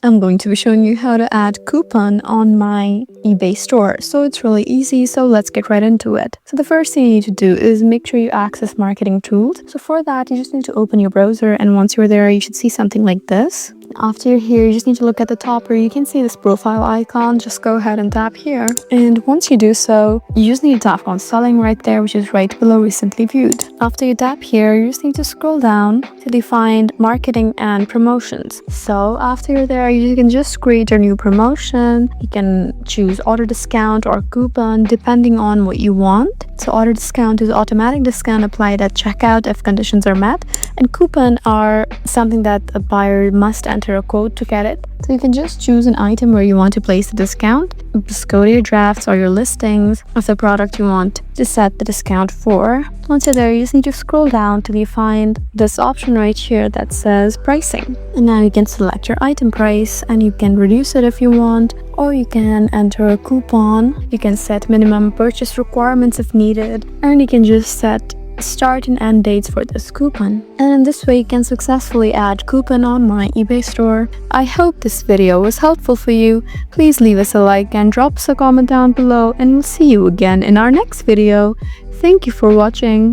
I'm going to be showing you how to add coupon on my eBay store. So it's really easy, so let's get right into it. So the first thing you need to do is make sure you access marketing tools. So for that, you just need to open your browser, and once you're there, you should see something like this. After you're here, you just need to look at the top where you can see this profile icon. Just go ahead and tap here. And once you do so, you just need to tap on selling right there, which is right below recently viewed. After you tap here, you just need to scroll down to find marketing and promotions. So after you're there, you can just create your new promotion. You can choose auto discount or coupon depending on what you want. So auto discount is automatic discount applied at checkout if conditions are met, and coupon are something that a buyer must enter a code to get it. So you can just choose an item where you want to place the discount. Just go to your drafts or your listings of the product you want to set the discount for. Once you're there, you just need to scroll down till you find this option right here that says pricing. And now you can select your item price and you can reduce it if you want, or you can enter a coupon. You can set minimum purchase requirements if needed, and you can just set start and end dates for this coupon. And in this way you can successfully add coupon on my eBay store. I hope this video was helpful for you. Please leave us a like and drop us a comment down below, and we'll see you again in our next video. Thank you for watching.